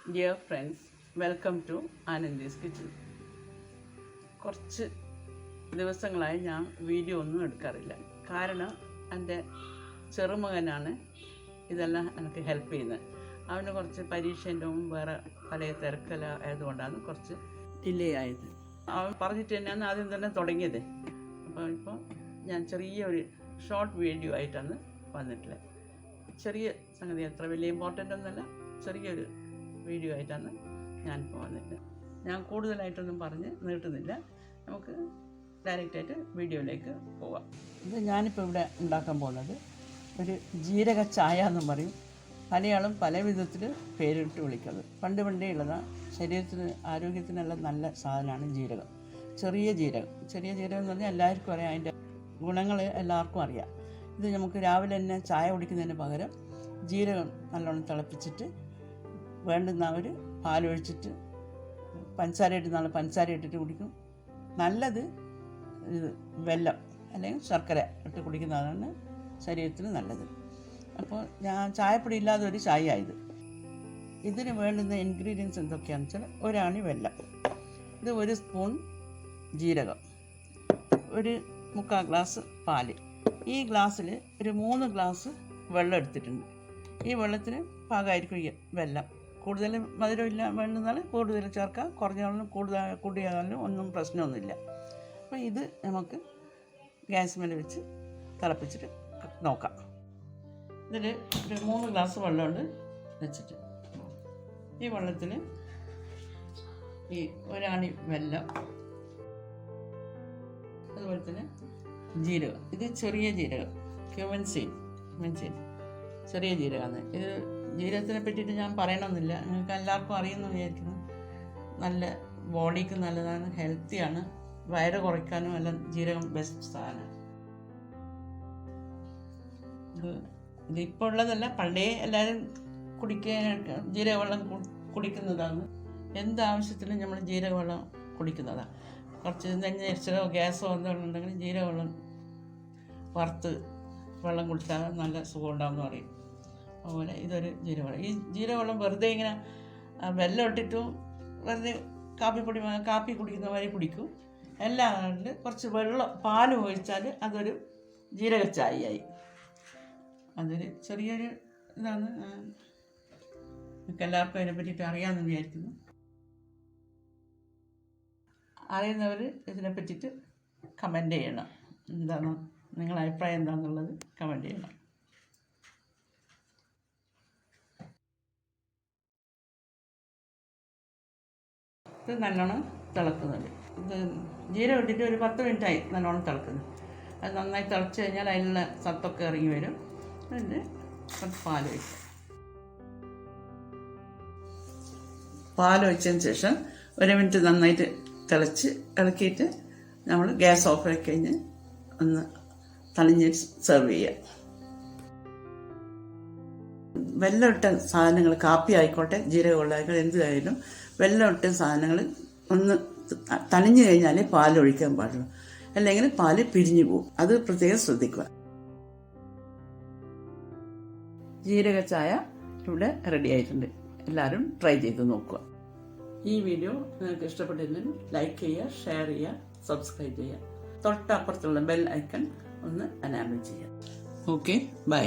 Dear friends, welcome to Anandi's kitchen. കുറച്ച് ദിവസങ്ങളായി ഞാൻ വീഡിയോ ഒന്നും എടുക്കാറില്ല. കാരണം എൻ്റെ ചെറുമകനാണ് ഇതെല്ലാം എനിക്ക് ഹെൽപ്പ് ചെയ്യുന്നത്. അവന് കുറച്ച് പരീക്ഷേൻ്റെ വേറെ പല തിരക്കല ആയതുകൊണ്ടാണ് കുറച്ച് ഡിലേ ആയത്. അവൻ പറഞ്ഞിട്ട് തന്നെയാണ് ആദ്യം തന്നെ തുടങ്ങിയത്. ഇപ്പോൾ ഞാൻ ചെറിയൊരു ഷോർട്ട് വീഡിയോ ആയിട്ടാണ് വന്നിട്ടുള്ളത്. ചെറിയ സംഗതി, അത്ര വലിയ ഇമ്പോർട്ടൻ്റ് ഒന്നുമല്ല, ചെറിയൊരു വീഡിയോ ആയിട്ടാണ് ഞാനിപ്പോൾ വന്നിട്ട്. ഞാൻ കൂടുതലായിട്ടൊന്നും പറഞ്ഞ് നീട്ടുന്നില്ല, നമുക്ക് ഡയറക്റ്റായിട്ട് വീഡിയോയിലേക്ക് പോവാം. ഇത് ഞാനിപ്പോൾ ഇവിടെ ഉണ്ടാക്കാൻ പോകുന്നത് ഒരു ജീരക ചായ എന്നും പറയും. പലയാളും പല വിധത്തിൽ പേരിട്ട് വിളിക്കുന്നത്. പണ്ടേ ഉള്ളതാണ്. ശരീരത്തിന് ആരോഗ്യത്തിനെല്ലാം നല്ല സാധനമാണ് ജീരകം. ചെറിയ ജീരകം എന്ന് പറഞ്ഞാൽ എല്ലാവർക്കും അറിയാം, അതിൻ്റെ ഗുണങ്ങൾ എല്ലാവർക്കും അറിയാം. ഇത് നമുക്ക് രാവിലെ തന്നെ ചായ കുടിക്കുന്നതിന് പകരം ജീരകം നല്ലോണം തിളപ്പിച്ചിട്ട് വേണ്ടുന്ന പാലൊഴിച്ചിട്ട് പഞ്ചസാര ഇട്ടിട്ട് കുടിക്കും. നല്ലത് ഇത് വെല്ലം അല്ലെങ്കിൽ ശർക്കര ഇട്ട് കുടിക്കുന്നതാണ് ശരീരത്തിന് നല്ലത്. അപ്പോൾ ഞാൻ ചായപ്പൊടി ഇല്ലാതെ ഒരു ചായ ആയത്. ഇതിന് വേണ്ടുന്ന ഇൻഗ്രീഡിയൻസ് എന്തൊക്കെയാണെന്ന് വെച്ചാൽ, ഒരാണി വെല്ലം, ഇത് 1 സ്പൂൺ ജീരകം, ഒരു 3/4 ഗ്ലാസ് പാല്. ഈ ഗ്ലാസ്സിൽ ഒരു 3 ഗ്ലാസ് വെള്ളം എടുത്തിട്ടുണ്ട്. ഈ വെള്ളത്തിന് പാകമായിരിക്കും വെല്ലം. കൂടുതൽ മധുരമില്ല വേണ്ടുന്നാൽ കൂടുതൽ ചേർക്കാം, കുറഞ്ഞാലും കൂടിയാലും ഒന്നും പ്രശ്നമൊന്നുമില്ല. അപ്പോൾ ഇത് നമുക്ക് ഗ്യാസ് മേലെ വെച്ച് തിളപ്പിച്ചിട്ട് നോക്കാം. ഇതിൽ ഒരു 3 ഗ്ലാസ് വെള്ളമുണ്ട് വെച്ചിട്ട്, ഈ വെള്ളത്തിൽ ഈ ഒരാണി വെല്ലം, അതുപോലെ തന്നെ ജീരകം. ഇത് ചെറിയ ജീരകം, ക്യുമിൻ സീഡ്, ചെറിയ ജീരകമാണ്. ഇത് ജീരകത്തിനെ പറ്റിയിട്ട് ഞാൻ പറയണമെന്നില്ല, നിങ്ങൾക്ക് എല്ലാവർക്കും അറിയുമെന്ന് വിചാരിക്കുന്നു. നല്ല ബോഡിക്ക് നല്ലതാണ്, ഹെൽത്തിയാണ്, വയറ് കുറയ്ക്കാനും എല്ലാം ജീരകം ബെസ്റ്റ് സാധനമാണ്. ഇതിപ്പോൾ ഉള്ളതല്ല, പണ്ടേ എല്ലാവരും ജീരകവെള്ളം കുടിക്കുന്നതാണ്. എന്താവശ്യത്തിനും നമ്മൾ ജീരകവെള്ളം കുടിക്കുന്നതാണ്. കുറച്ച് നെഞ്ഞരിച്ചതോ ഗ്യാസോ എന്തെങ്കിലും ഉണ്ടെങ്കിൽ ജീരകവെള്ളം വറുത്ത് വെള്ളം കുടിച്ചാൽ നല്ല സുഖം ഉണ്ടാകുമെന്ന് പറയും. അതുപോലെ ഇതൊരു ജീരകവെള്ളം. ഈ ജീരകവെള്ളം വെറുതെ ഇങ്ങനെ വെള്ളം ഇട്ടിട്ടും വെറുതെ കാപ്പി കുടിക്കുന്ന വരെ കുടിക്കും. എല്ലാം കുറച്ച് പാൽ ഒഴിച്ചാൽ അതൊരു ജീരക ചായയായി. അതൊരു ചെറിയൊരു ഇതാണ്. നിങ്ങൾക്ക് എല്ലാവർക്കും അതിനെ പറ്റിയിട്ട് അറിയാമെന്ന് വിചാരിക്കുന്നു. അറിയുന്നവർ ഇതിനെ പറ്റിയിട്ട് കമൻ്റ് ചെയ്യണം. എന്താണ് നിങ്ങളുടെ അഭിപ്രായം എന്താണെന്നുള്ളത് കമൻ്റ് ചെയ്യണം. ഇത് നല്ലോണം തിളക്കുന്നുണ്ട്. ഇത് ജീരകം ഇട്ടിട്ട് ഒരു 10 മിനിറ്റായി നല്ലോണം തിളക്കുന്നു. അത് നന്നായി തിളച്ച് കഴിഞ്ഞാൽ അതിനുള്ള സത്തൊക്കെ ഇറങ്ങി വരും. അതിൻ്റെ കുറച്ച് പാലൊഴിച്ചതിന് ശേഷം 1 മിനിറ്റ് നന്നായിട്ട് തിളച്ച് ഇളക്കിയിട്ട് നമ്മൾ ഗ്യാസ് ഓഫ് ആക്കി കഴിഞ്ഞ് ഒന്ന് തണിഞ്ഞ് സെർവ് ചെയ്യുക. വെള്ളം ഇട്ട സാധനങ്ങൾ, കാപ്പി ആയിക്കോട്ടെ ജീരകമുള്ളായിക്കോട്ടെ, എന്തായാലും വെള്ളം ഇട്ട സാധനങ്ങൾ ഒന്ന് തണിഞ്ഞു കഴിഞ്ഞാലേ പാലൊഴിക്കാൻ പാടുള്ളൂ, അല്ലെങ്കിൽ പാല് പിരിഞ്ഞു പോകും. അത് പ്രത്യേകം ശ്രദ്ധിക്കുക. ജീരക ചായ ഇവിടെ റെഡി ആയിട്ടുണ്ട്. എല്ലാവരും ട്രൈ ചെയ്ത് നോക്കുക. ഈ വീഡിയോ നിങ്ങൾക്ക് ഇഷ്ടപ്പെട്ടിരുന്നെങ്കിൽ ലൈക്ക് ചെയ്യുക, ഷെയർ ചെയ്യുക, സബ്സ്ക്രൈബ് ചെയ്യുക. തൊട്ടപ്പുറത്തുള്ള ബെൽ ഐക്കൺ ഒന്ന് എനാബിൾ ചെയ്യുക. Okay, by.